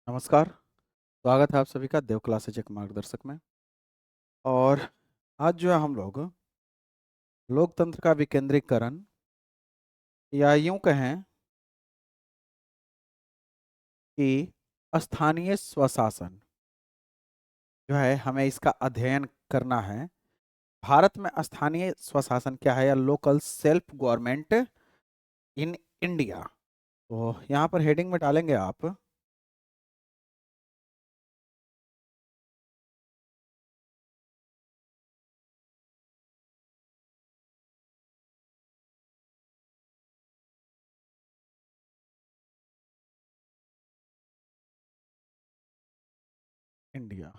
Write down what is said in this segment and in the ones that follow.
नमस्कार। स्वागत है आप सभी का देव क्लासेज एक मार्गदर्शक में। और आज जो है हम लोग लोकतंत्र का विकेंद्रीकरण या यूं कहें कि स्थानीय स्वशासन जो है हमें इसका अध्ययन करना है। भारत में स्थानीय स्वशासन क्या है या local self government in India. तो यहाँ पर हेडिंग में डालेंगे आप इंडिया।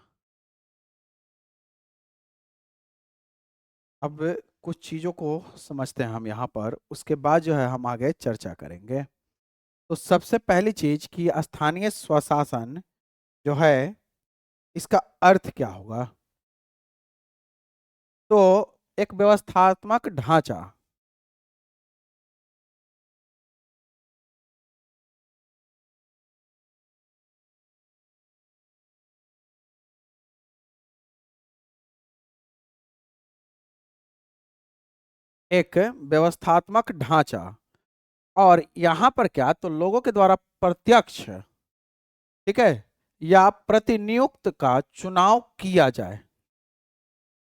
अब कुछ चीज़ों को समझते हैं हम यहाँ पर, उसके बाद जो है हम आगे चर्चा करेंगे। तो सबसे पहली चीज कि स्थानीय स्वशासन जो है इसका अर्थ क्या होगा। तो एक व्यवस्थात्मक ढांचा, एक व्यवस्थात्मक ढांचा। और यहां पर क्या, तो लोगों के द्वारा प्रत्यक्ष, ठीक है, या प्रतिनियुक्त का चुनाव किया जाए,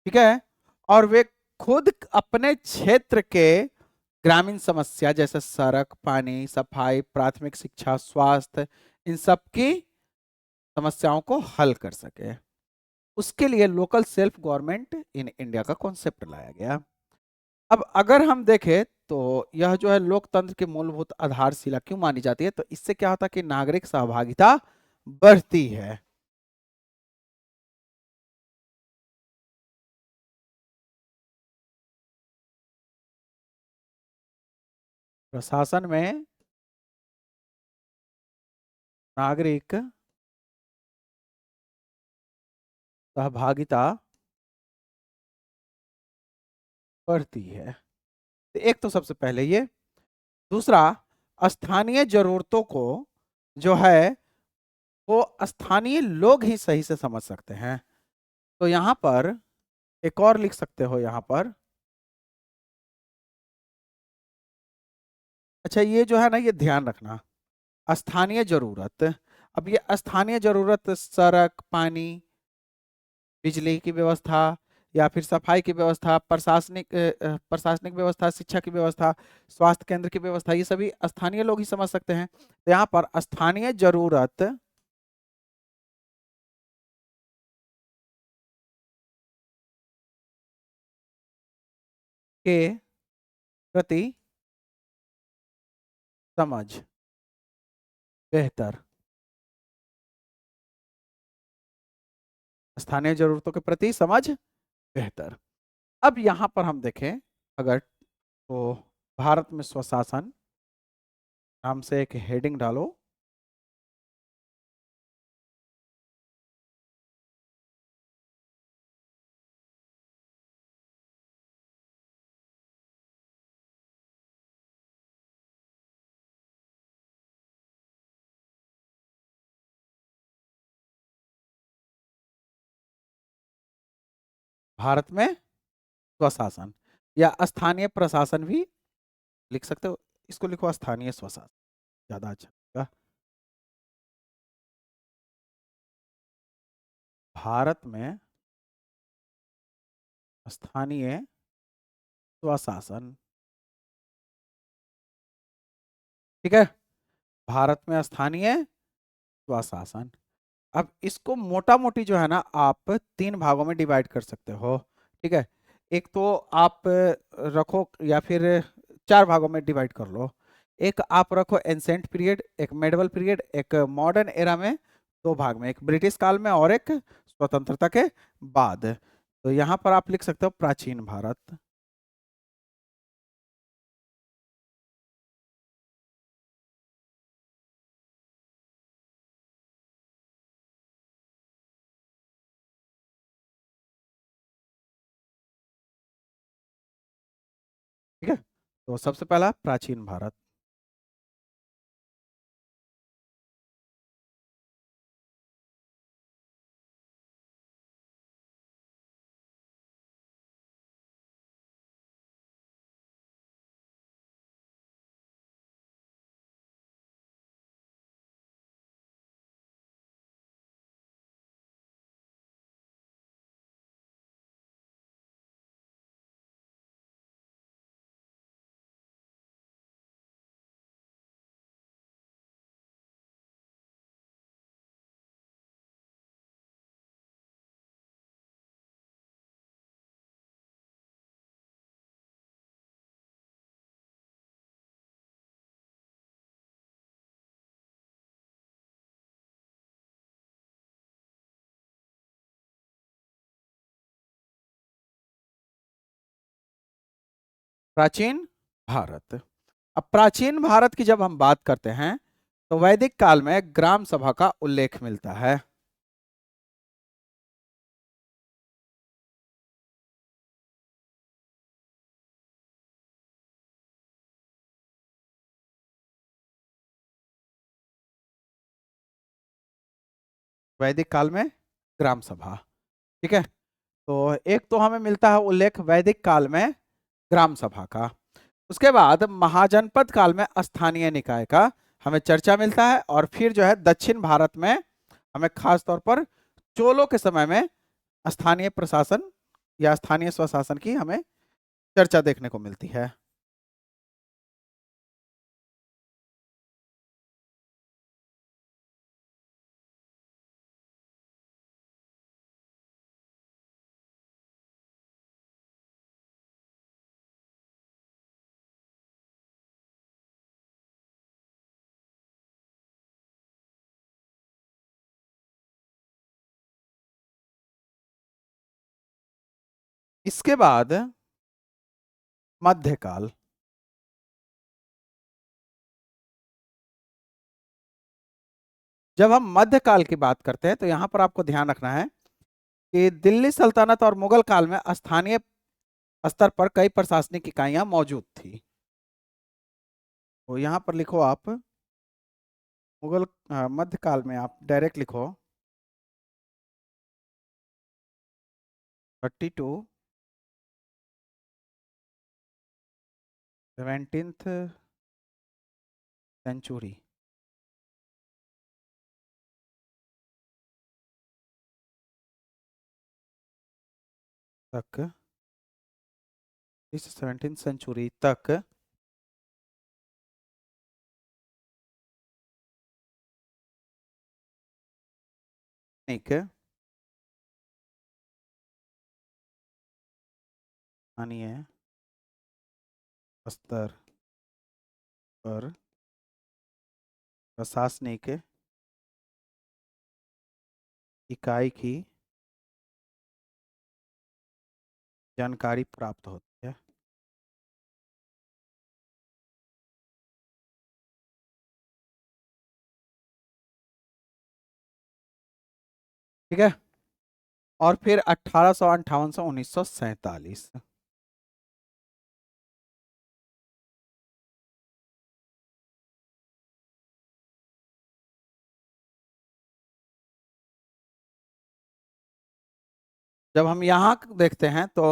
ठीक है। और वे खुद अपने क्षेत्र के ग्रामीण समस्या जैसे सड़क, पानी, सफाई, प्राथमिक शिक्षा, स्वास्थ्य, इन सब की समस्याओं को हल कर सके। उसके लिए local self government in India का कॉन्सेप्ट लाया गया। अब अगर हम देखें तो यह जो है लोकतंत्र की मूलभूत आधारशिला क्यों मानी जाती है, तो इससे क्या होता है कि नागरिक सहभागिता बढ़ती है। प्रशासन में नागरिक सहभागिता बढ़ती है। तो एक तो सबसे पहले ये। दूसरा, स्थानीय जरूरतों को जो है वो स्थानीय लोग ही सही से समझ सकते हैं। तो यहाँ पर एक और लिख सकते हो यहाँ पर। अच्छा, ये जो है ना, ये ध्यान रखना, स्थानीय जरूरत। अब ये स्थानीय जरूरत सड़क, पानी, बिजली की व्यवस्था, या फिर सफाई की व्यवस्था, प्रशासनिक व्यवस्था, शिक्षा की व्यवस्था, स्वास्थ्य केंद्र की व्यवस्था, ये सभी स्थानीय लोग ही समझ सकते हैं। तो यहाँ पर स्थानीय जरूरत के प्रति समझ बेहतर, स्थानीय जरूरतों के प्रति समझ बेहतर। अब यहाँ पर हम देखें अगर, तो भारत में स्वशासन नाम से एक हेडिंग डालो। भारत में स्वशासन या स्थानीय प्रशासन भी लिख सकते हो, इसको लिखो स्थानीय स्वशासन, ज्यादा अच्छा होगा। भारत में स्थानीय स्वशासन, ठीक है। भारत में स्थानीय स्वशासन। अब इसको मोटा मोटी जो है ना आप तीन भागों में डिवाइड कर सकते हो, ठीक है। एक तो आप रखो, या फिर चार भागों में डिवाइड कर लो। एक आप रखो एंसेंट पीरियड, एक मेडिवल पीरियड, एक मॉडर्न एरा में, दो भाग में, एक ब्रिटिश काल में और एक स्वतंत्रता के बाद। तो यहाँ पर आप लिख सकते हो प्राचीन भारत। ठीक है, तो सबसे पहला प्राचीन भारत। प्राचीन भारत। अब प्राचीन भारत की जब हम बात करते हैं तो वैदिक काल में ग्राम सभा का उल्लेख मिलता है। वैदिक काल में ग्राम सभा, ठीक है। तो एक तो हमें मिलता है उल्लेख वैदिक काल में ग्राम सभा का। उसके बाद महाजनपद काल में स्थानीय निकाय का हमें चर्चा मिलता है। और फिर जो है दक्षिण भारत में हमें खास तौर पर चोलों के समय में स्थानीय प्रशासन या स्थानीय स्वशासन की हमें चर्चा देखने को मिलती है। इसके बाद मध्यकाल। जब हम मध्यकाल की बात करते हैं तो यहां पर आपको ध्यान रखना है कि दिल्ली सल्तनत और मुगल काल में स्थानीय स्तर पर कई प्रशासनिक इकाइयां मौजूद थी। तो यहां पर लिखो आप मुगल मध्यकाल में आप डायरेक्ट लिखो 32 17th सेंचुरी तक, इस 17th सेंचुरी तक एक स्थानीय स्तर पर प्रशासनिक इकाई की जानकारी प्राप्त होती है। ठीक है। और फिर 1858 से 1947। जब हम यहाँ देखते हैं तो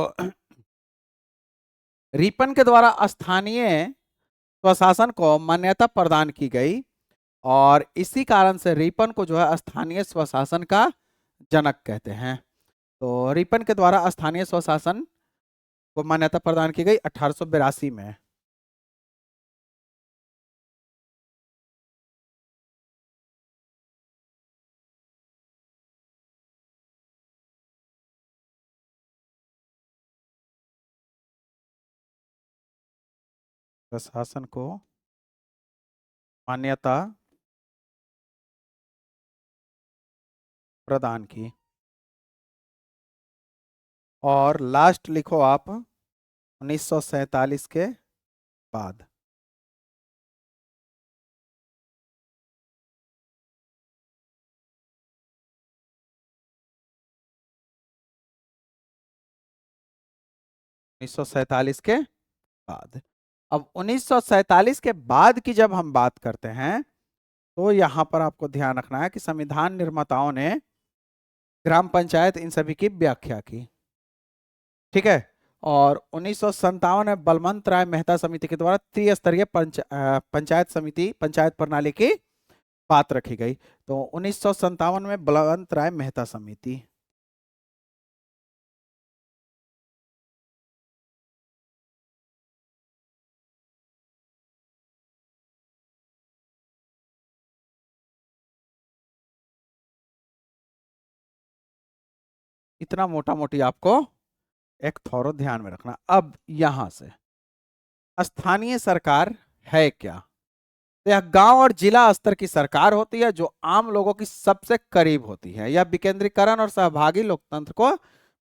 रिपन के द्वारा स्थानीय स्वशासन को मान्यता प्रदान की गई और इसी कारण से रिपन को जो है स्थानीय स्वशासन का जनक कहते हैं। तो रिपन के द्वारा स्थानीय स्वशासन को मान्यता प्रदान की गई 1882 में। प्रशासन को मान्यता प्रदान की। और लास्ट लिखो आप 1947 के बाद। उन्नीस सौ सैतालीस के बाद। अब 1947 के बाद की जब हम बात करते हैं तो यहां पर आपको ध्यान रखना है कि संविधान निर्माताओं ने ग्राम पंचायत इन सभी की व्याख्या की। ठीक है। और 1957 में बलवंत राय मेहता समिति के द्वारा त्रिस्तरीय पंचायत समिति पंचायत प्रणाली की बात रखी गई। तो 1957 में बलवंत राय मेहता समिति। इतना मोटा मोटी आपको एक थोड़ा ध्यान में रखना। अब यहां से स्थानीय सरकार है क्या? तो यह गांव और जिला स्तर की सरकार होती है जो आम लोगों की सबसे करीब होती है। यह विकेंद्रीकरण और सहभागी लोकतंत्र को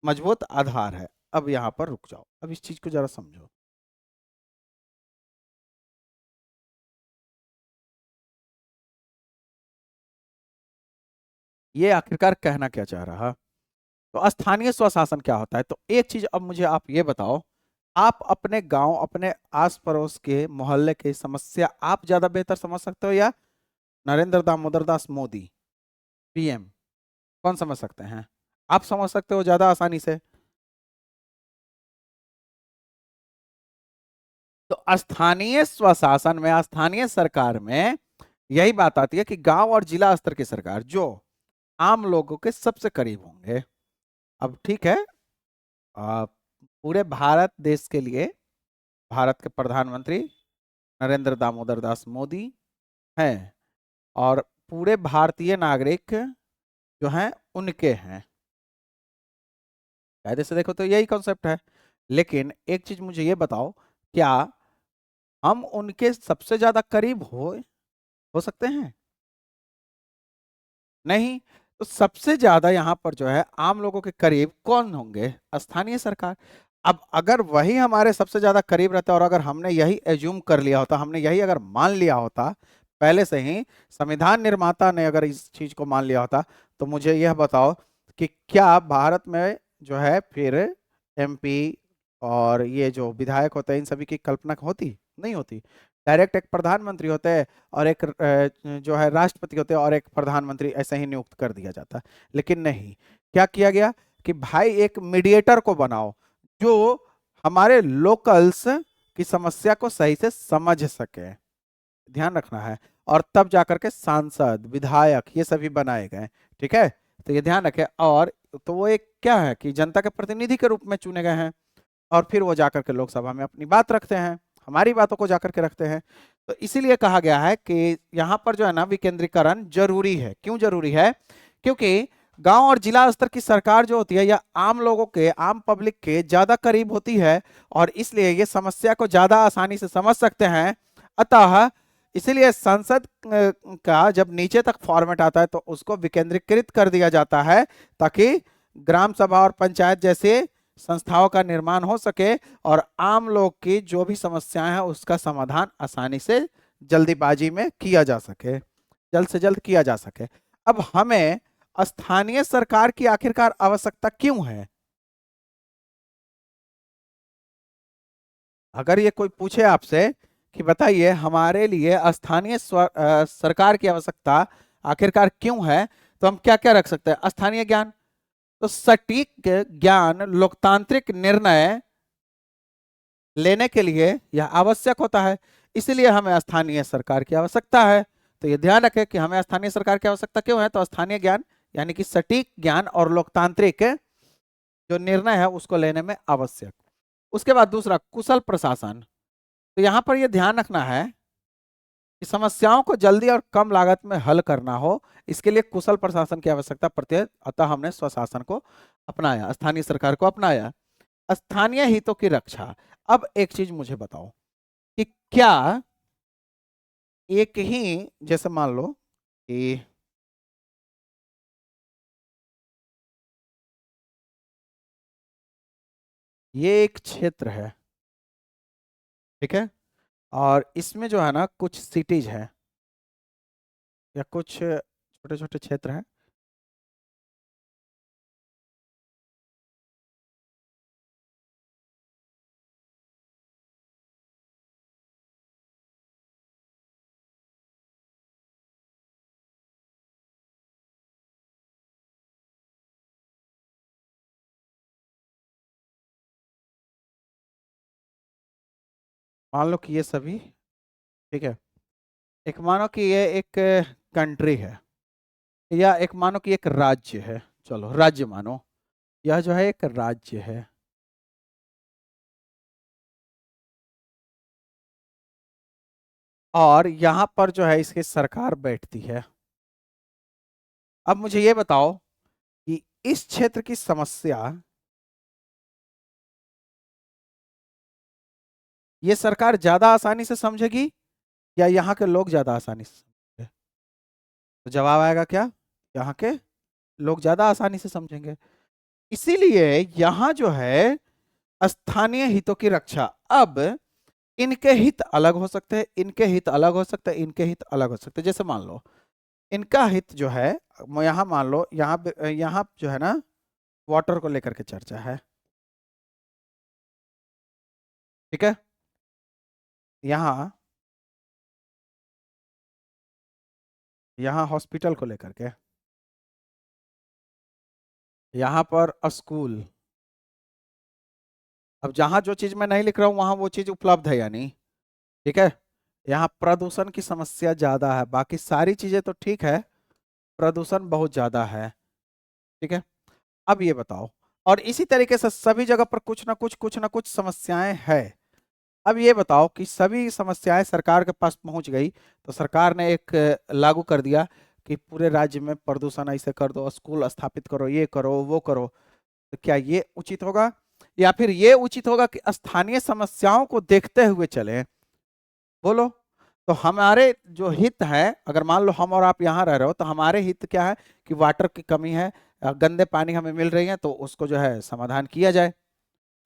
मजबूत आधार है। अब यहां पर रुक जाओ, अब इस चीज को जरा समझो। ये आखिरकार कहना क्या चाह रहा? तो स्थानीय स्वशासन क्या होता है? तो एक चीज अब मुझे आप ये बताओ, आप अपने गांव, अपने आस पड़ोस के मोहल्ले की समस्या आप ज्यादा बेहतर समझ सकते हो, या नरेंद्र दामोदर दास मोदी पीएम, कौन समझ सकते हैं? आप समझ सकते हो ज्यादा आसानी से। तो स्थानीय स्वशासन में, स्थानीय सरकार में यही बात आती है कि गांव और जिला स्तर की सरकार जो आम लोगों के सबसे करीब होंगे। अब ठीक है, आ, पूरे भारत देश के लिए भारत के प्रधानमंत्री नरेंद्र दामोदर दास मोदी हैं, और पूरे भारतीय नागरिक जो हैं उनके हैं। कायदे से देखो तो यही कॉन्सेप्ट है। लेकिन एक चीज मुझे ये बताओ, क्या हम उनके सबसे ज्यादा करीब हो सकते हैं? नहीं। तो सबसे ज्यादा यहाँ पर जो है आम लोगों के करीब कौन होंगे? स्थानीय सरकार। अब अगर वही हमारे सबसे ज्यादा करीब रहता, और अगर हमने यही एज्यूम कर लिया होता, हमने यही अगर मान लिया होता पहले से ही, संविधान निर्माता ने अगर इस चीज को मान लिया होता, तो मुझे यह बताओ कि क्या भारत में जो है फिर एमपी और ये जो विधायक होते हैं इन सभी की कल्पना होती? नहीं होती। डायरेक्ट एक प्रधानमंत्री होते हैं और एक जो है राष्ट्रपति होते हैं, और एक प्रधानमंत्री ऐसे ही नियुक्त कर दिया जाता। लेकिन नहीं, क्या किया गया कि भाई एक मीडिएटर को बनाओ जो हमारे लोकल्स की समस्या को सही से समझ सके, ध्यान रखना है। और तब जाकर के सांसद, विधायक ये सभी बनाए गए। ठीक है, तो ये ध्यान रखें। और तो वो एक क्या है कि जनता के प्रतिनिधि के रूप में चुने गए हैं, और फिर वो जाकर के लोकसभा में अपनी बात रखते हैं, हमारी बातों को जाकर के रखते हैं। तो इसीलिए कहा गया है कि यहाँ पर जो है ना विकेंद्रीकरण जरूरी है। क्यों जरूरी है? क्योंकि गांव और जिला स्तर की सरकार जो होती है या आम लोगों के, आम पब्लिक के ज्यादा करीब होती है, और इसलिए ये समस्या को ज्यादा आसानी से समझ सकते हैं। अतः इसीलिए संसद का जब नीचे तक फॉर्मेट आता है तो उसको विकेंद्रीकृत कर दिया जाता है, ताकि ग्राम सभा और पंचायत जैसे संस्थाओं का निर्माण हो सके, और आम लोग की जो भी समस्याएं हैं उसका समाधान आसानी से, जल्दीबाजी में किया जा सके, जल्द से जल्द किया जा सके। अब हमें स्थानीय सरकार की आखिरकार आवश्यकता क्यों है? अगर ये कोई पूछे आपसे कि बताइए हमारे लिए स्थानीय सरकार की आवश्यकता आखिरकार क्यों है, तो हम क्या क्या रख सकते हैं? स्थानीय ज्ञान, तो सटीक ज्ञान लोकतांत्रिक निर्णय लेने के लिए यह आवश्यक होता है, इसलिए हमें स्थानीय सरकार की आवश्यकता है। तो ये ध्यान रखें कि हमें स्थानीय सरकार की आवश्यकता क्यों है। तो स्थानीय ज्ञान यानी कि सटीक ज्ञान और लोकतांत्रिक जो निर्णय है उसको लेने में आवश्यक। उसके बाद दूसरा, कुशल प्रशासन। तो यहां पर यह ध्यान रखना है कि समस्याओं को जल्दी और कम लागत में हल करना हो, इसके लिए कुशल प्रशासन की आवश्यकता पड़ती है। अतः हमने स्वशासन को अपनाया, स्थानीय सरकार को अपनाया। स्थानीय हितों की रक्षा। अब एक चीज मुझे बताओ कि क्या एक ही, जैसे मान लो कि ये एक क्षेत्र है, ठीक है, और इसमें जो है ना कुछ सिटीज है या कुछ छोटे छोटे क्षेत्र हैं। मान लो कि ये सभी, ठीक है, एक मानो कि ये एक कंट्री है, या एक मानो कि एक राज्य है, चलो राज्य मानो, यह जो है एक राज्य है। और यहाँ पर जो है इसकी सरकार बैठती है। अब मुझे ये बताओ कि इस क्षेत्र की समस्या ये सरकार ज्यादा आसानी से समझेगी, या यहाँ के लोग ज्यादा आसानी से समझेंगे? तो जवाब आएगा क्या? यहाँ के लोग ज्यादा आसानी से समझेंगे। इसीलिए यहाँ जो है स्थानीय हितों की रक्षा। अब इनके हित अलग हो सकते हैं, इनके हित अलग हो सकते हैं, इनके हित अलग हो सकते हैं। जैसे मान लो इनका हित जो है, यहाँ मान लो, यहाँ जो है ना, वाटर को लेकर के चर्चा है। ठीक है, यहाँ यहाँ हॉस्पिटल को लेकर के, यहाँ पर स्कूल। अब जहां जो चीज मैं नहीं लिख रहा हूं वहां वो चीज उपलब्ध है या नहीं? ठीक है। यहाँ प्रदूषण की समस्या ज्यादा है, बाकी सारी चीजें तो ठीक है, प्रदूषण बहुत ज्यादा है। ठीक है। अब ये बताओ, और इसी तरीके से सभी जगह पर कुछ ना कुछ समस्याएं हैं। अब ये बताओ कि सभी समस्याएं सरकार के पास पहुंच गई, तो सरकार ने एक लागू कर दिया कि पूरे राज्य में प्रदूषण ऐसे कर दो, स्कूल स्थापित करो, ये करो वो करो। तो क्या ये उचित होगा, या फिर ये उचित होगा कि स्थानीय समस्याओं को देखते हुए चलें? बोलो। तो हमारे जो हित है, अगर मान लो हम और आप यहाँ रह रहे हो, तो हमारे हित क्या है कि वाटर की कमी है, गंदे पानी हमें मिल रही है, तो उसको जो है समाधान किया जाए,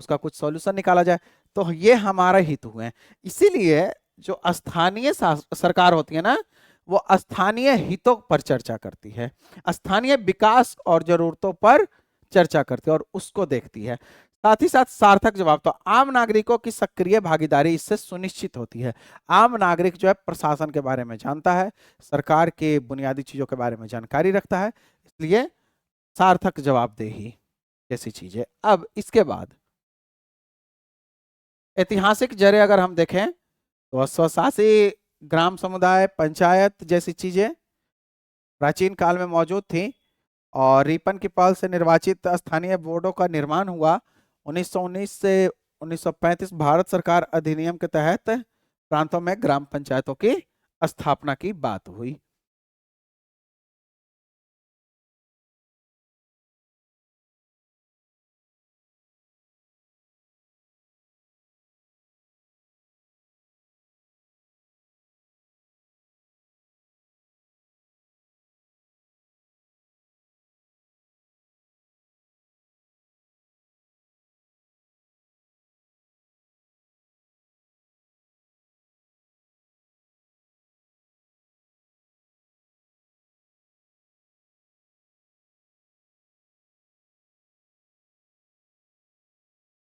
उसका कुछ सॉल्यूशन निकाला जाए। तो ये हमारे हित हुए हैं। इसीलिए जो स्थानीय सरकार होती है ना, वो स्थानीय हितों पर चर्चा करती है, स्थानीय विकास और जरूरतों पर चर्चा करती है और उसको देखती है। साथ ही साथ सार्थक जवाब, तो आम नागरिकों की सक्रिय भागीदारी इससे सुनिश्चित होती है। आम नागरिक जो है प्रशासन के बारे में जानता है, सरकार के बुनियादी चीजों के बारे में जानकारी रखता है, इसलिए सार्थक जवाबदेही जैसी चीजें। अब इसके बाद ऐतिहासिक जरे अगर हम देखें, तो स्वशासी ग्राम समुदाय पंचायत जैसी चीजें प्राचीन काल में मौजूद थी, और रिपन की पहल से निर्वाचित स्थानीय बोर्डों का निर्माण हुआ। 1919 से 1935 भारत सरकार अधिनियम के तहत प्रांतों में ग्राम पंचायतों की स्थापना की बात हुई।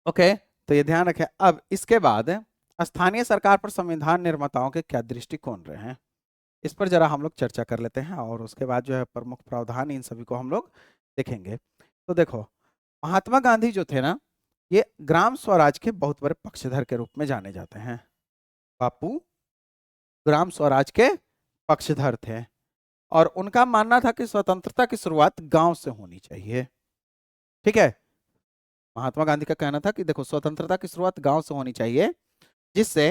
ओके, तो ये ध्यान रखें। अब इसके बाद स्थानीय सरकार पर संविधान निर्माताओं के क्या दृष्टिकोण रहे हैं, इस पर जरा हम लोग चर्चा कर लेते हैं, और उसके बाद जो है प्रमुख प्रावधान इन सभी को हम लोग देखेंगे। तो देखो, महात्मा गांधी जो थे ना, ये ग्राम स्वराज के बहुत बड़े पक्षधर के रूप में जाने जाते हैं। बापू ग्राम स्वराज के पक्षधर थे, और उनका मानना था कि स्वतंत्रता की शुरुआत गांव से होनी चाहिए। ठीक है। महात्मा गांधी का कहना था कि देखो, स्वतंत्रता की शुरुआत गांव से होनी चाहिए, जिससे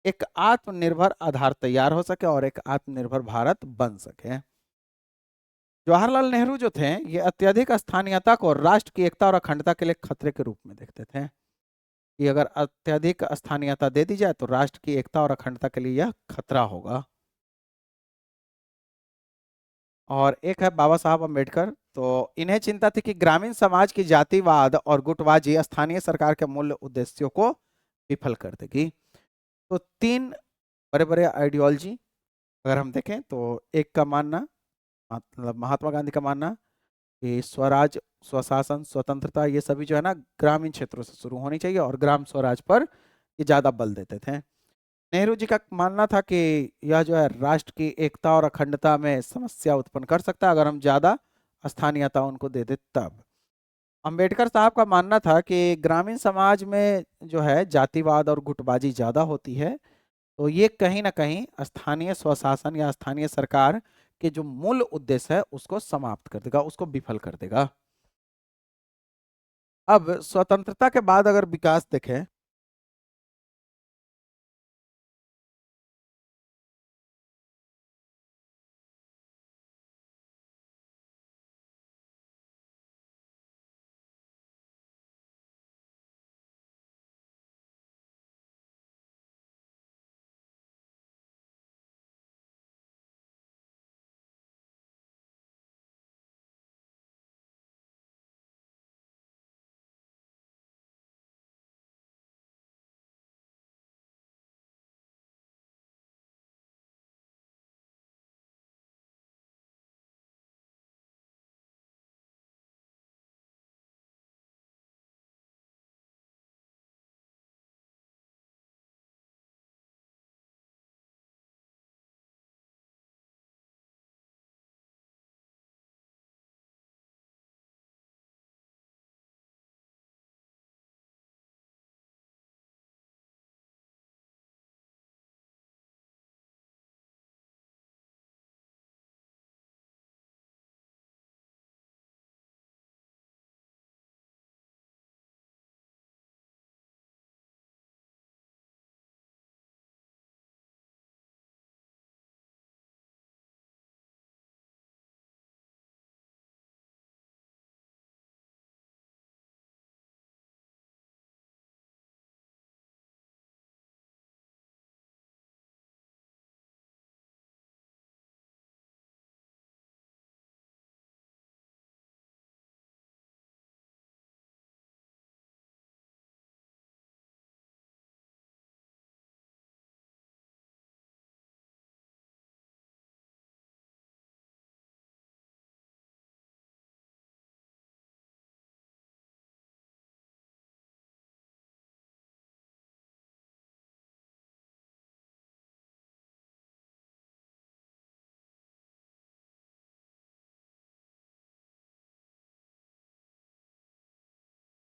एक आत्मनिर्भर आधार तैयार हो सके और एक आत्मनिर्भर भारत बन सके। जवाहरलाल नेहरू जो थे, ये अत्यधिक स्थानीयता को राष्ट्र की एकता और अखंडता के लिए खतरे के रूप में देखते थे, कि अगर अत्यधिक स्थानीयता दे दी जाए तो राष्ट्र की एकता और अखंडता के लिए यह खतरा होगा। और एक है बाबा साहब अम्बेडकर, तो इन्हें चिंता थी कि ग्रामीण समाज की जातिवाद और गुटबाजी स्थानीय सरकार के मूल्य उद्देश्यों को विफल कर देगी। तो तीन बड़े बड़े आइडियोलॉजी अगर हम देखें, तो एक का मानना, मतलब महात्मा गांधी का मानना कि स्वराज, स्वशासन, स्वतंत्रता ये सभी जो है ना ग्रामीण क्षेत्रों से शुरू होनी चाहिए, और ग्राम स्वराज पर ये ज्यादा बल देते थे। नेहरू जी का मानना था कि यह जो है राष्ट्र की एकता और अखंडता में समस्या उत्पन्न कर सकता है अगर हम ज्यादा स्थानीयता उनको दे दे तब। अंबेडकर साहब का मानना था कि ग्रामीण समाज में जो है जातिवाद और गुटबाजी ज्यादा होती है, तो ये कहीं ना कहीं स्थानीय स्वशासन या स्थानीय सरकार के जो मूल उद्देश्य है उसको समाप्त कर देगा, उसको विफल कर देगा। अब स्वतंत्रता के बाद अगर विकास देखें,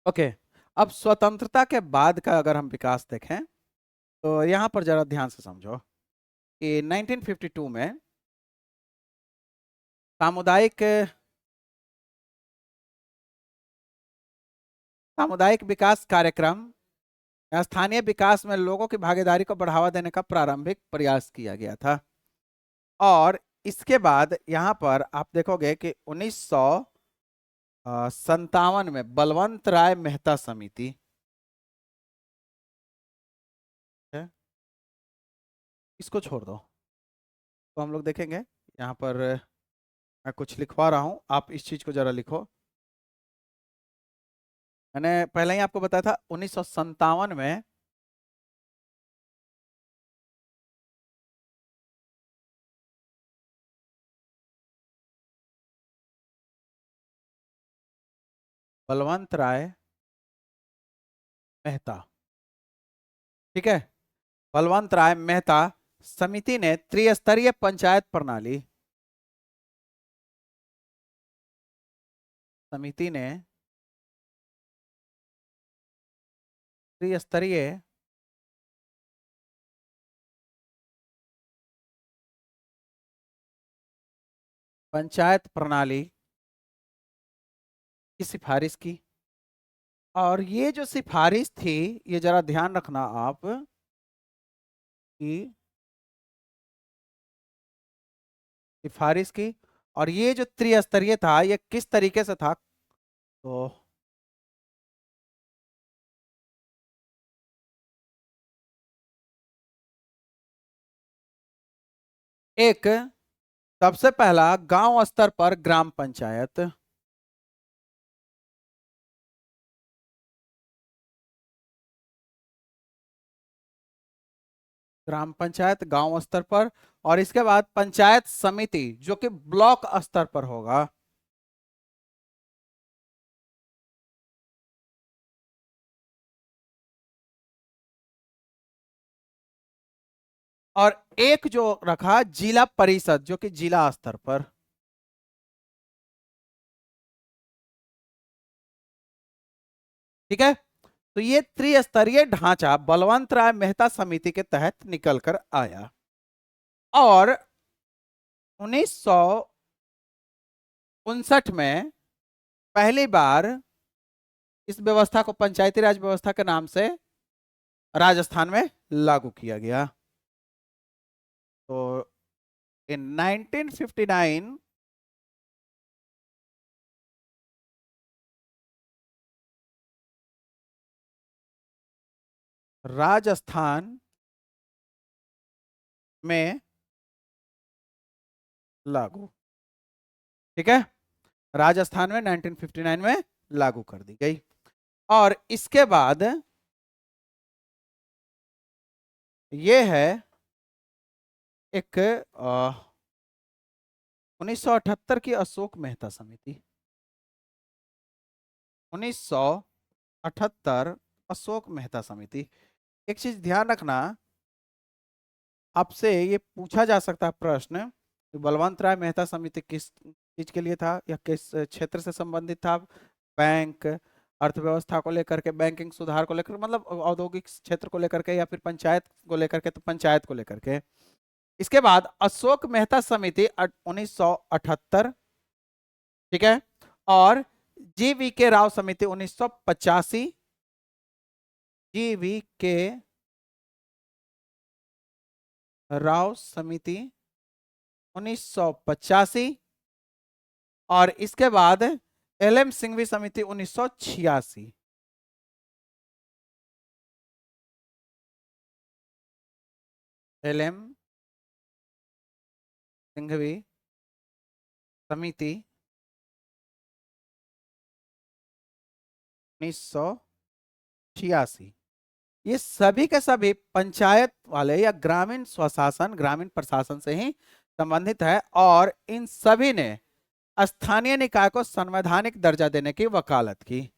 ओके। अब स्वतंत्रता के बाद का अगर हम विकास देखें तो यहाँ पर जरा ध्यान से समझो कि 1952 में सामुदायिक सामुदायिक विकास कार्यक्रम या स्थानीय विकास में लोगों की भागीदारी को बढ़ावा देने का प्रारंभिक प्रयास किया गया था। और इसके बाद यहाँ पर आप देखोगे कि 1957 में बलवंत राय मेहता समिति है, इसको छोड़ दो। तो हम लोग देखेंगे यहाँ पर मैं कुछ लिखवा रहा हूँ, आप इस चीज को जरा लिखो। मैंने पहले ही आपको बताया था 1957 में बलवंत राय मेहता, ठीक है, बलवंत राय मेहता समिति ने त्रिस्तरीय पंचायत प्रणाली, समिति ने त्रिस्तरीय पंचायत प्रणाली की सिफारिश की। और ये जो सिफारिश थी, ये जरा ध्यान रखना आप कि सिफारिश की, और ये जो त्रिस्तरीय था ये किस तरीके से था। तो एक, सबसे पहला गांव स्तर पर ग्राम पंचायत, ग्राम पंचायत गांव स्तर पर, और इसके बाद पंचायत समिति जो कि ब्लॉक स्तर पर होगा। और एक जो रखा जिला परिषद जो कि जिला स्तर पर। ठीक है, तो ये त्रिस्तरीय ढांचा बलवंत राय मेहता समिति के तहत निकल कर आया। और 1959 में पहली बार इस व्यवस्था को पंचायती राज व्यवस्था के नाम से राजस्थान में लागू किया गया। तो इन 1959 राजस्थान में लागू, ठीक है, राजस्थान में 1959 में लागू कर दी गई। और इसके बाद ये है एक 1978 की अशोक मेहता समिति, 1978 अशोक मेहता समिति। एक चीज ध्यान रखना, आपसे ये पूछा जा सकता है प्रश्न कि बलवंत राय मेहता समिति किस चीज के लिए था या किस क्षेत्र से संबंधित था। बैंक, अर्थव्यवस्था को लेकर के, बैंकिंग सुधार को लेकर, मतलब औद्योगिक क्षेत्र को लेकर के, या फिर पंचायत को लेकर के, तो पंचायत को लेकर के। इसके बाद अशोक मेहता समिति 1978, ठीक है, और जी वी के राव समिति 1985, जी वी के राव समिति 1985, और इसके बाद एल एम सिंघवी समिति 1986। एल एम सिंघवी समिति 1986। ये सभी के सभी पंचायत वाले या ग्रामीण स्वशासन, ग्रामीण प्रशासन से ही संबंधित है, और इन सभी ने स्थानीय निकाय को संवैधानिक दर्जा देने की वकालत की।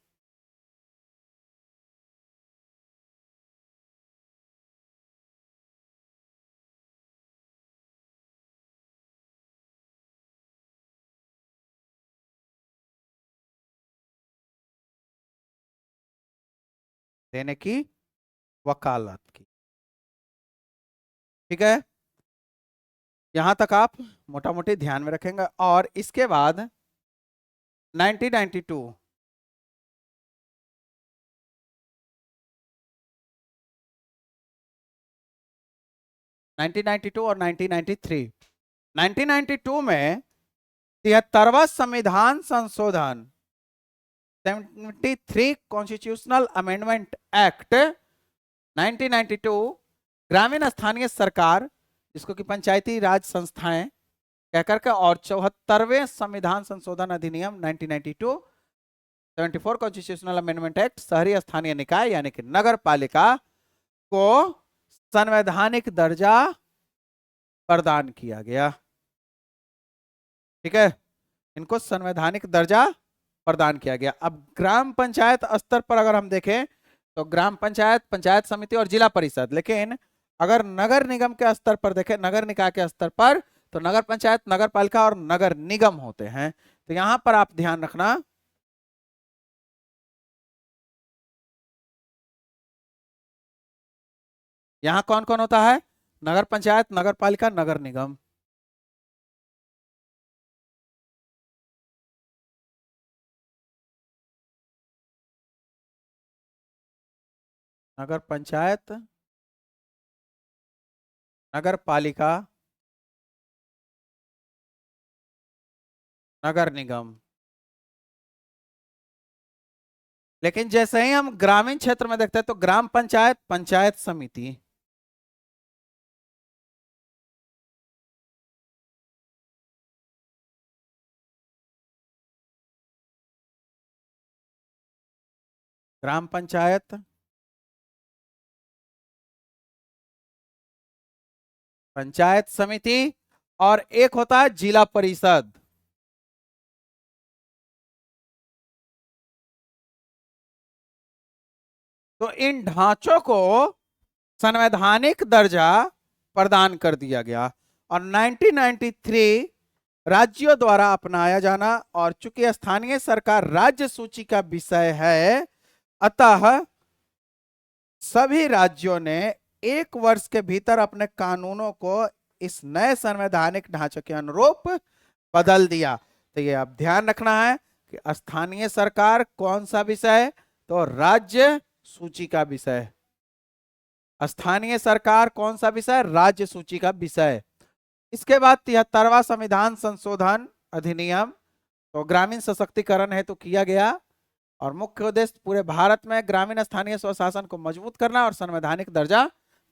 देने की वकालत की। ठीक है, यहां तक आप मोटा मोटी ध्यान में रखेंगे। और इसके बाद 1992 1992 और 1993। 1992 में 73वां संविधान संशोधन 73 कॉन्स्टिट्यूशनल अमेंडमेंट एक्ट 1992 ग्रामीण स्थानीय सरकार, जिसको कि पंचायती राज संस्थाएं कहकर के, और 74वें संविधान संशोधन अधिनियम 1992 74 कॉन्स्टिट्यूशनल अमेंडमेंट एक्ट शहरी स्थानीय निकाय यानी कि नगर पालिका को संवैधानिक दर्जा प्रदान किया गया। ठीक है, इनको संवैधानिक दर्जा प्रदान किया गया। अब ग्राम पंचायत स्तर पर अगर हम देखें तो ग्राम पंचायत, पंचायत समिति और जिला परिषद, लेकिन अगर नगर निगम के स्तर पर देखें, नगर निकाय के स्तर पर, तो नगर पंचायत, नगर पालिका और नगर निगम होते हैं। तो यहां पर आप ध्यान रखना, यहां कौन कौन होता है? नगर पंचायत, नगर पालिका, नगर निगम। नगर पंचायत, नगर पालिका, नगर निगम। लेकिन जैसे ही हम ग्रामीण क्षेत्र में देखते हैं तो ग्राम पंचायत, पंचायत समिति, ग्राम पंचायत, पंचायत समिति, और एक होता है जिला परिषद। तो इन ढांचों को संवैधानिक दर्जा प्रदान कर दिया गया और 1993 राज्यों द्वारा अपनाया जाना। और चूंकि स्थानीय सरकार राज्य सूची का विषय है, अतः सभी राज्यों ने 1 वर्ष के भीतर अपने कानूनों को इस नए संवैधानिक ढांचे के अनुरूप बदल दिया। तो ये आप ध्यान रखना है कि स्थानीय सरकार कौन सा विषय, तो राज्य सूची का विषय। स्थानीय सरकार कौन सा विषय? राज्य सूची का विषय। इसके बाद 73वां संविधान संशोधन अधिनियम, तो ग्रामीण सशक्तिकरण हेतु किया गया और मुख्य उद्देश्य पूरे भारत में ग्रामीण स्थानीय स्वशासन को मजबूत करना और संवैधानिक दर्जा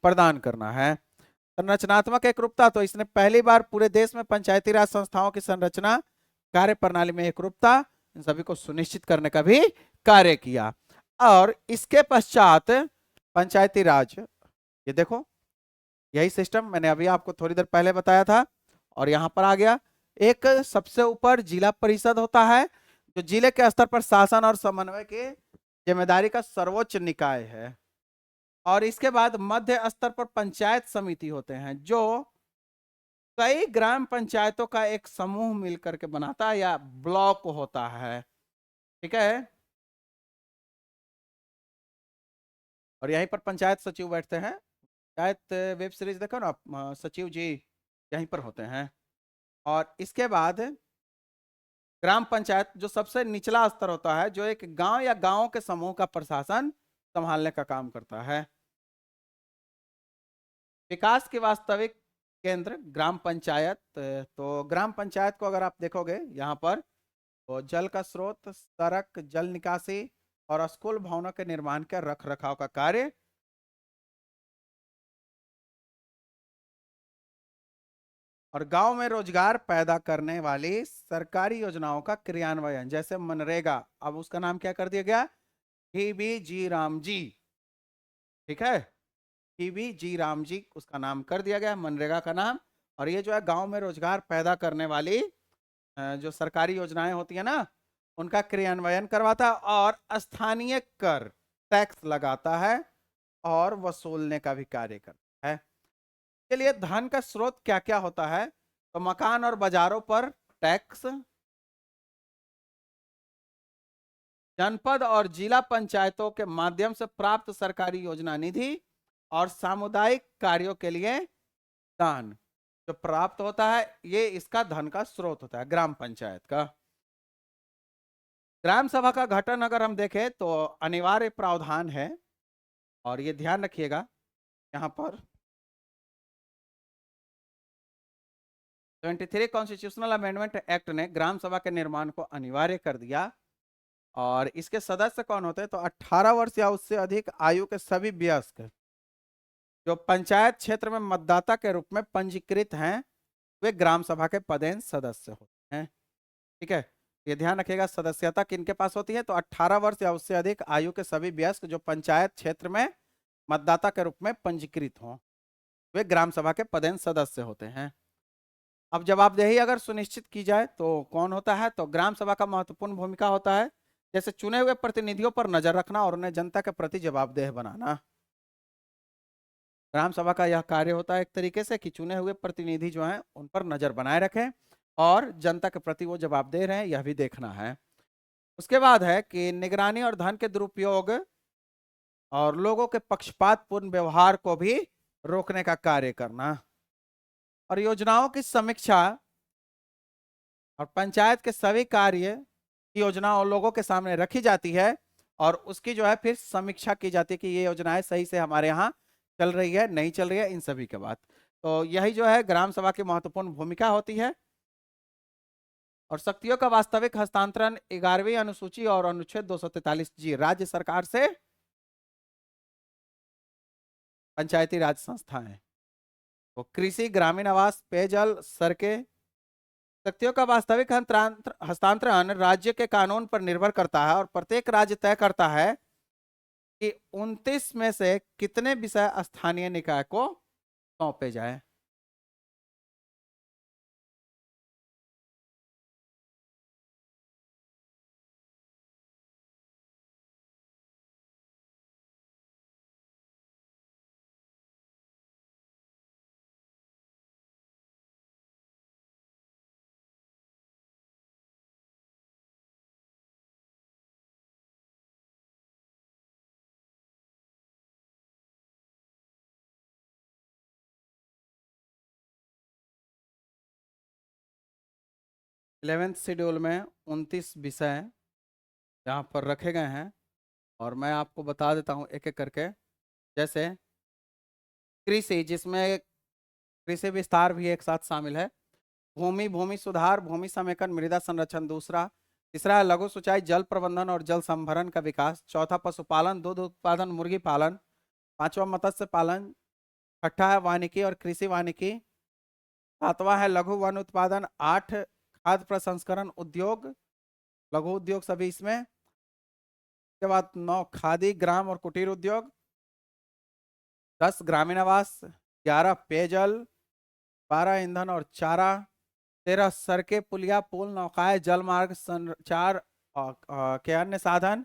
प्रदान करना है। संरचनात्मक एकरूपता, तो इसने पहली बार पूरे देश में पंचायती राज संस्थाओं की संरचना, कार्य प्रणाली में एकरूपता, इन सभी को सुनिश्चित करने का भी कार्य किया। और इसके पश्चात पंचायती राज, ये देखो यही सिस्टम मैंने अभी आपको थोड़ी देर पहले बताया था, और यहां पर आ गया। एक सबसे ऊपर जिला परिषद होता है, जो जिले के स्तर पर शासन और समन्वय की जिम्मेदारी का सर्वोच्च निकाय है। और इसके बाद मध्य स्तर पर पंचायत समिति होते हैं, जो कई ग्राम पंचायतों का एक समूह मिलकर के बनाता है या ब्लॉक होता है। ठीक है, और यहीं पर पंचायत सचिव बैठते हैं। शायद वेब सीरीज देखो ना आप, सचिव जी यहीं पर होते हैं। और इसके बाद ग्राम पंचायत, जो सबसे निचला स्तर होता है, जो एक गांव या गांवों के समूह का प्रशासन संभालने का काम करता है। विकास की वास्तविक केंद्र ग्राम पंचायत, तो ग्राम पंचायत को अगर आप देखोगे यहाँ पर, तो जल का स्रोत, सड़क, जल निकासी और स्कूल भवनों के निर्माण के रख रखाव का कार्य, और गांव में रोजगार पैदा करने वाली सरकारी योजनाओं का क्रियान्वयन, जैसे मनरेगा, अब उसका नाम क्या कर दिया गया? PBG राम जी। ठीक है, PBG राम जी उसका नाम कर दिया गया, मनरेगा का नाम। और ये जो है गांव में रोजगार पैदा करने वाली जो सरकारी योजनाएं होती है ना, उनका क्रियान्वयन करवाता है और स्थानीय कर, टैक्स लगाता है और वसूलने का भी कार्य करता है। के लिए धन का स्रोत क्या क्या होता है? तो मकान और बाजारों पर टैक्स, जनपद और जिला पंचायतों के माध्यम से प्राप्त सरकारी योजना निधि और सामुदायिक कार्यों के लिए दान जो प्राप्त होता है, ये इसका धन का स्रोत होता है, ग्राम पंचायत का। ग्राम सभा का गठन अगर हम देखें तो अनिवार्य प्रावधान है, और ये ध्यान रखिएगा यहां पर 23 कॉन्स्टिट्यूशनल अमेंडमेंट एक्ट ने ग्राम सभा के निर्माण को अनिवार्य कर दिया। और इसके सदस्य कौन होते हैं, तो 18 वर्ष या उससे अधिक आयु के सभी वयस्क जो पंचायत क्षेत्र में मतदाता के रूप में पंजीकृत हैं, वे ग्राम सभा के पदेन सदस्य होते हैं। ठीक है, ये ध्यान रखिएगा। सदस्यता किनके पास होती है, तो 18 वर्ष या उससे अधिक आयु के सभी वयस्क जो पंचायत क्षेत्र में मतदाता के रूप में पंजीकृत हों, वे ग्राम सभा के पदेन सदस्य होते हैं। अब जवाबदेही अगर सुनिश्चित की जाए तो कौन होता है, तो ग्राम सभा का महत्वपूर्ण भूमिका होता है, जैसे चुने हुए प्रतिनिधियों पर नजर रखना और उन्हें जनता के प्रति जवाबदेह बनाना। ग्राम सभा का यह कार्य होता है एक तरीके से कि चुने हुए प्रतिनिधि जो हैं उन पर नजर बनाए रखें और जनता के प्रति वो जवाबदेह रहें, यह भी देखना है। उसके बाद है कि निगरानी और धन के दुरुपयोग और लोगों के पक्षपातपूर्ण व्यवहार को भी रोकने का कार्य करना, और योजनाओं की समीक्षा और पंचायत के सभी कार्य योजना और लोगों के सामने रखी जाती है, और उसकी जो है फिर समीक्षा की जाती है कि ये योजनाएं सही से हमारे यहाँ चल रही है, नहीं चल रही है, इन सभी के बाद। तो यही जो है ग्राम सभा की महत्वपूर्ण भूमिका होती है। और शक्तियों का वास्तविक हस्तांतरण 11वीं अनुसूची और अनुच्छेद 243 जी राज्य सरकार से पंचायती राज संस्थाएं, तो कृषि, ग्रामीण आवास, पेयजल, सड़कें। शक्तियों का वास्तविक हस्तांतरण राज्य के कानून पर निर्भर करता है, और प्रत्येक राज्य तय करता है कि 29 में से कितने विषय स्थानीय निकाय को सौंपे जाए। इलेवेंथ शेड्यूल में 29 विषय यहाँ पर रखे गए हैं, और मैं आपको बता देता हूँ एक एक करके। जैसे कृषि, जिसमें कृषि विस्तार भी एक साथ शामिल है। भूमि सुधार, भूमि समेकन, मृदा संरक्षण दूसरा। तीसरा है लघु सिंचाई, जल प्रबंधन और जल संभरण का विकास। चौथा पशुपालन, दूध उत्पादन, मुर्गी पालन। पांचवा मत्स्य पालन। छठा है वानिकी और कृषि वानिकी। सातवां है लघु वन उत्पादन। आठ खाद्य प्रसंस्करण उद्योग, लघु उद्योग सभी इसमें। उसके बाद 9 खादी, ग्राम और कुटीर उद्योग। 10 ग्रामीण आवास। 11 पेयजल। 12 ईंधन और चारा। 13 सड़कें, पुलिया, पुल, नौकाएं, जल मार्ग, संचार के अन्य साधन।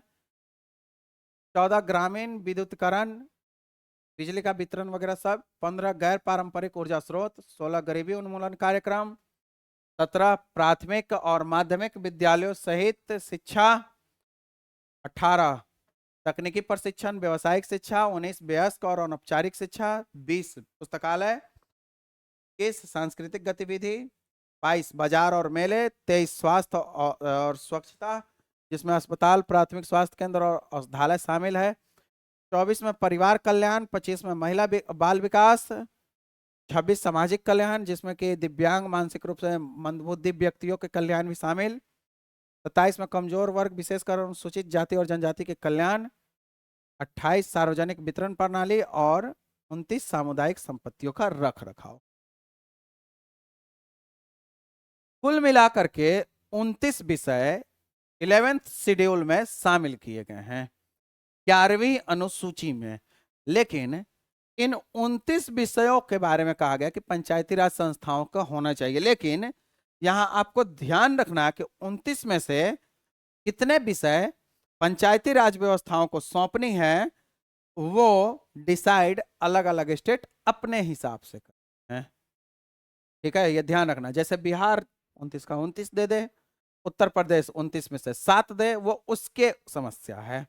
14 ग्रामीण विद्युतीकरण, बिजली का वितरण वगैरह सब। 15 गैर पारंपरिक ऊर्जा स्रोत। 16 गरीबी उन्मूलन कार्यक्रम। 17 प्राथमिक और माध्यमिक विद्यालयों सहित शिक्षा। 18 तकनीकी प्रशिक्षण, व्यवसायिक शिक्षा। 19 वयस्क और अनौपचारिक शिक्षा। 20 पुस्तकालय। 21 सांस्कृतिक गतिविधि। 22 बाजार और मेले। 23 स्वास्थ्य और स्वच्छता, जिसमें अस्पताल, प्राथमिक स्वास्थ्य केंद्र और औषधालय शामिल है। 24 में परिवार कल्याण। 25 में महिला बाल विकास। 26 सामाजिक कल्याण, जिसमें कि दिव्यांग, मानसिक रूप से मंदबुद्धि व्यक्तियों के कल्याण भी शामिल। 27 में कमजोर वर्ग, विशेषकर अनुसूचित जाति और जनजाति के कल्याण। 28 सार्वजनिक वितरण प्रणाली, और 29 सामुदायिक संपत्तियों का रख रखाव। कुल मिलाकर के 29 विषय 11th शेड्यूल में शामिल किए गए हैं 11वीं अनुसूची में। लेकिन इन 29 विषयों के बारे में कहा गया कि पंचायती राज संस्थाओं का होना चाहिए, लेकिन यहां आपको ध्यान रखना है कि 29 में से कितने विषय पंचायती राज व्यवस्थाओं को सौंपनी है, वो डिसाइड अलग अलग स्टेट अपने हिसाब से करते हैं। ठीक है, ये ध्यान रखना। जैसे बिहार 29 का 29 दे दे, उत्तर प्रदेश 29 में से 7 दे, वो उसके समस्या है।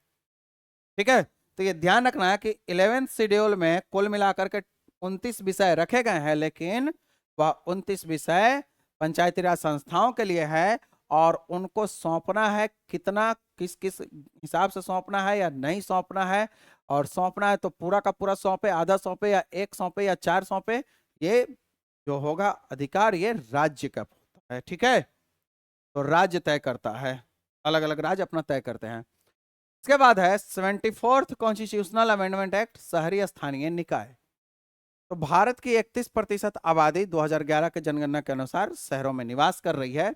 ठीक है, तो ये ध्यान रखना है कि 11th शेड्यूल में कुल मिलाकर के 29 विषय रखे गए हैं, लेकिन वह 29 विषय पंचायती राज संस्थाओं के लिए है, और उनको सौंपना है कितना, किस किस हिसाब से सौंपना है या नहीं सौंपना है, और सौंपना है तो पूरा का पूरा सौंपे, आधा सौंपे, या एक सौंपे, या 4 सौंपे, ये जो होगा अधिकार ये राज्य का होता है। ठीक है, तो राज्य तय करता है, अलग अलग राज्य अपना तय करते हैं। इसके बाद है 74th कॉन्स्टिट्यूशनल अमेंडमेंट एक्ट, शहरी स्थानीय निकाय। तो भारत की 31% आबादी 2011 के जनगणना के अनुसार शहरों में निवास कर रही है,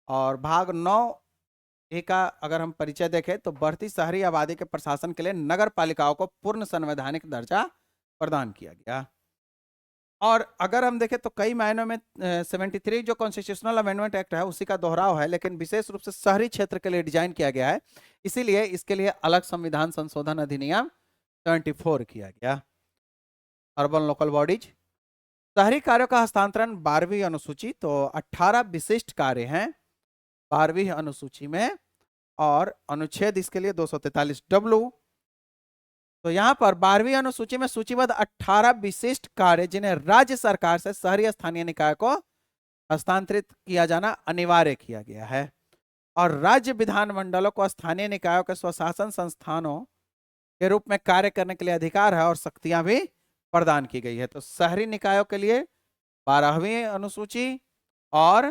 और भाग 9 का अगर हम परिचय देखें तो बढ़ती शहरी आबादी के प्रशासन के लिए नगर पालिकाओं को पूर्ण संवैधानिक दर्जा प्रदान किया गया। और अगर हम देखें तो कई मायनों में 73 जो कॉन्स्टिट्यूशनल अमेंडमेंट एक्ट है उसी का दोहराव है, लेकिन विशेष रूप से शहरी क्षेत्र के लिए डिजाइन किया गया है, इसीलिए इसके लिए अलग संविधान संशोधन अधिनियम 74 किया गया। अर्बन लोकल बॉडीज, शहरी कार्यों का हस्तांतरण 12वीं अनुसूची, तो 18 विशिष्ट कार्य हैं 12वीं अनुसूची में, और अनुच्छेद इसके लिए 243W। तो यहां पर 12वीं अनुसूची में सूचीबद्ध 18 विशिष्ट कार्य जिन्हें राज्य सरकार से शहरी स्थानीय निकाय को हस्तांतरित किया जाना अनिवार्य किया गया है, और राज्य विधानमंडलों को स्थानीय निकायों के स्वशासन संस्थानों के रूप में कार्य करने के लिए अधिकार है और शक्तियां भी प्रदान की गई है। तो शहरी निकायों के लिए 12वीं अनुसूची, और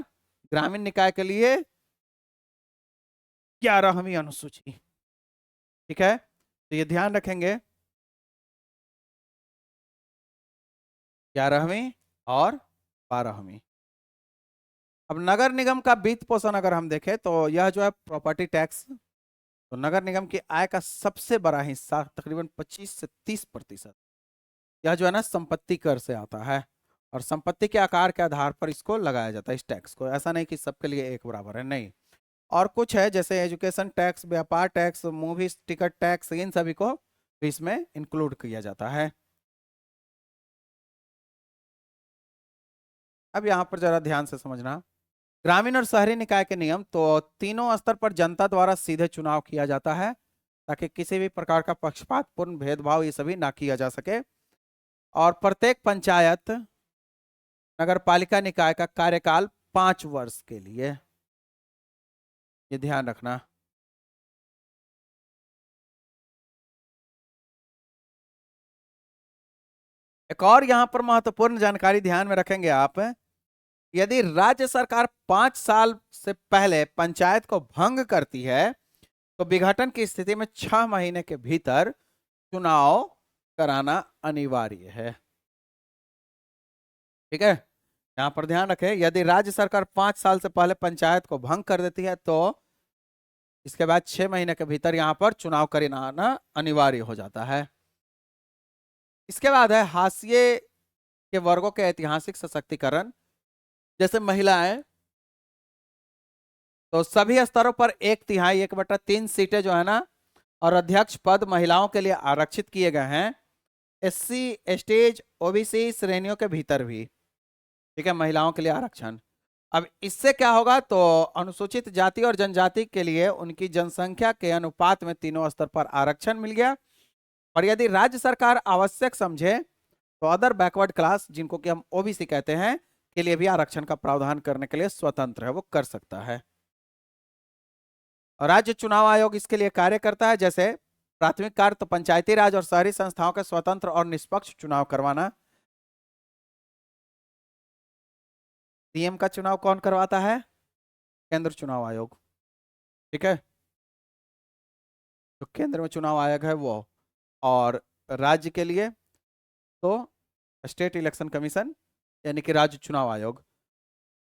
ग्रामीण निकाय के लिए 11वीं अनुसूची। ठीक है, तो ये ध्यान रखेंगे, 11वीं और 12वीं। अब नगर निगम का वित्त पोषण अगर हम देखें तो यह जो है प्रॉपर्टी टैक्स, तो नगर निगम की आय का सबसे बड़ा हिस्सा तकरीबन 25 से 30% यह जो है ना संपत्ति कर से आता है, और संपत्ति के आकार के आधार पर इसको लगाया जाता है, इस टैक्स को। ऐसा नहीं कि सबके लिए एक बराबर है, नहीं। और कुछ है जैसे एजुकेशन टैक्स, व्यापार टैक्स, मूवी टिकट टैक्स, इन सभी को भी इसमें इंक्लूड किया जाता है। अब यहाँ पर जरा ध्यान से समझना, ग्रामीण और शहरी निकाय के नियम, तो तीनों स्तर पर जनता द्वारा सीधे चुनाव किया जाता है, ताकि किसी भी प्रकार का पक्षपातपूर्ण भेदभाव ये सभी ना किया जा सके। और प्रत्येक पंचायत नगर पालिका निकाय का कार्यकाल 5 वर्ष के लिए, ये ध्यान रखना। एक और यहां पर महत्वपूर्ण जानकारी ध्यान में रखेंगे आप, यदि राज्य सरकार 5 साल से पहले पंचायत को भंग करती है तो विघटन की स्थिति में 6 महीने के भीतर चुनाव कराना अनिवार्य है। ठीक है, यहां पर ध्यान रखें, यदि राज्य सरकार 5 साल से पहले पंचायत को भंग कर देती है तो इसके बाद 6 महीने के भीतर यहां पर चुनाव कराना अनिवार्य हो जाता है। इसके बाद है हाशिए के वर्गों के ऐतिहासिक सशक्तिकरण, जैसे महिलाएं, तो सभी स्तरों पर 1/3 1/3 सीटें जो है ना, और अध्यक्ष पद महिलाओं के लिए आरक्षित किए गए हैं, SC ST OBC श्रेणियों के भीतर भी। ठीक है, महिलाओं के लिए आरक्षण। अब इससे क्या होगा, तो अनुसूचित जाति और जनजाति के लिए उनकी जनसंख्या के अनुपात में तीनों स्तर पर आरक्षण मिल गया। और यदि राज्य सरकार आवश्यक समझे तो अदर बैकवर्ड क्लास, जिनको कि हम OBC कहते हैं, के लिए भी आरक्षण का प्रावधान करने के लिए स्वतंत्र है, वो कर सकता है। और राज्य चुनाव आयोग इसके लिए कार्य करता है, जैसे प्राथमिक कार्य तो पंचायती राज और शहरी संस्थाओं के स्वतंत्र और निष्पक्ष चुनाव करवाना। CM का चुनाव कौन करवाता है? केंद्र चुनाव आयोग। ठीक है, तो केंद्र में चुनाव आयोग है वो, और राज्य के लिए तो स्टेट इलेक्शन कमीशन यानी कि राज्य चुनाव आयोग।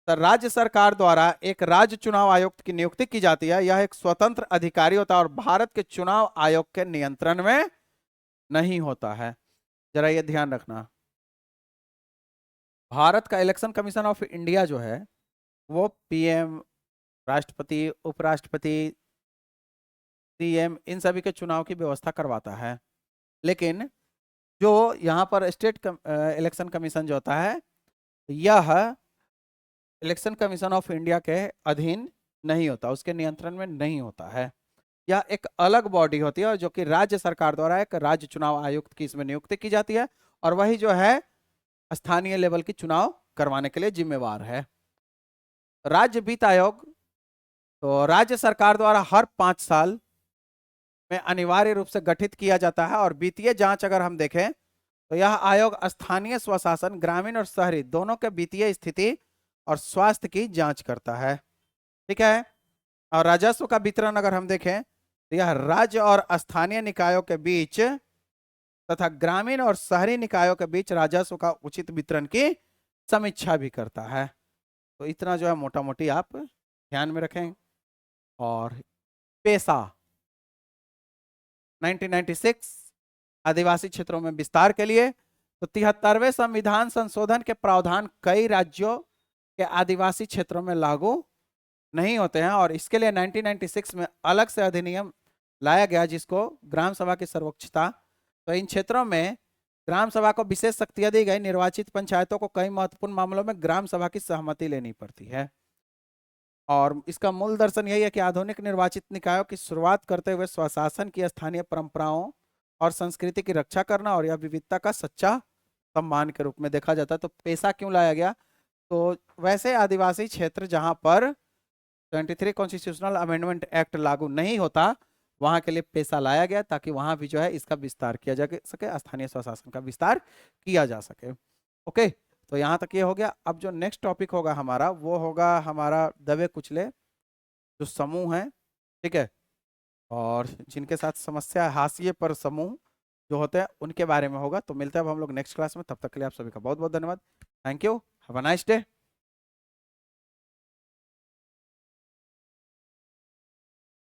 तो राज्य सरकार द्वारा एक राज्य चुनाव आयुक्त की नियुक्ति की जाती है, यह एक स्वतंत्र अधिकारी होता है और भारत के चुनाव आयोग के नियंत्रण में नहीं होता है, जरा ये ध्यान रखना। भारत का इलेक्शन कमीशन ऑफ इंडिया जो है वो PM, राष्ट्रपति, उपराष्ट्रपति, CM, इन सभी के चुनाव की व्यवस्था करवाता है। लेकिन जो यहाँ पर स्टेट इलेक्शन कमीशन जो होता है, यह इलेक्शन कमीशन ऑफ इंडिया के अधीन नहीं होता, उसके नियंत्रण में नहीं होता है। यह एक अलग बॉडी होती है और जो कि राज्य सरकार द्वारा एक राज्य चुनाव आयुक्त की इसमें नियुक्ति की जाती है, और वही जो है स्थानीय लेवल की चुनाव करवाने के लिए जिम्मेवार है। राज्य वित्त आयोग, तो राज्य सरकार द्वारा हर 5 साल में अनिवार्य रूप से गठित किया जाता है। और वित्तीय जांच अगर हम देखें तो यह आयोग स्थानीय स्वशासन, ग्रामीण और शहरी दोनों के वित्तीय स्थिति और स्वास्थ्य की जांच करता है। ठीक है। और राजस्व का वितरण अगर हम देखें तो यह राज्य और स्थानीय निकायों के बीच तथा ग्रामीण और शहरी निकायों के बीच राजस्व का उचित वितरण की समीक्षा भी करता है। तो इतना जो है मोटा मोटी आप ध्यान में रखें। और पेशा 1996 आदिवासी क्षेत्रों में विस्तार के लिए, तो 73वें संविधान संशोधन के प्रावधान कई राज्यों के आदिवासी क्षेत्रों में लागू नहीं होते हैं, और इसके लिए 1996 में अलग से अधिनियम लाया गया जिसको ग्राम सभा की सर्वोच्चता। तो इन क्षेत्रों में ग्राम सभा को विशेष शक्तियां दी गई। निर्वाचित पंचायतों को कई महत्वपूर्ण मामलों में ग्राम सभा की सहमति लेनी पड़ती है। और इसका मूल दर्शन यही है कि आधुनिक निर्वाचित निकायों की शुरुआत करते हुए स्वशासन की स्थानीय परंपराओं और संस्कृति की रक्षा करना और यह विविधता का सच्चा सम्मान के रूप में देखा जाता है। तो पेशा क्यों लाया गया? तो वैसे आदिवासी क्षेत्र जहां पर 23 कॉन्स्टिट्यूशनल अमेंडमेंट एक्ट लागू नहीं होता, वहां के लिए पेशा लाया गया ताकि वहां भी जो है इसका विस्तार किया जा सके, स्थानीय स्वशासन का विस्तार किया जा सके। ओके, तो यहाँ तक ये हो गया। अब जो नेक्स्ट टॉपिक होगा हमारा वो होगा हमारा दबे कुचले जो समूह है, ठीक है, और जिनके साथ समस्या है, हाशिए पर समूह जो होते हैं उनके बारे में होगा। तो मिलते हैं अब हम लोग नेक्स्ट क्लास में, तब तक के लिए आप सभी का बहुत बहुत धन्यवाद। Thank you, have a nice day.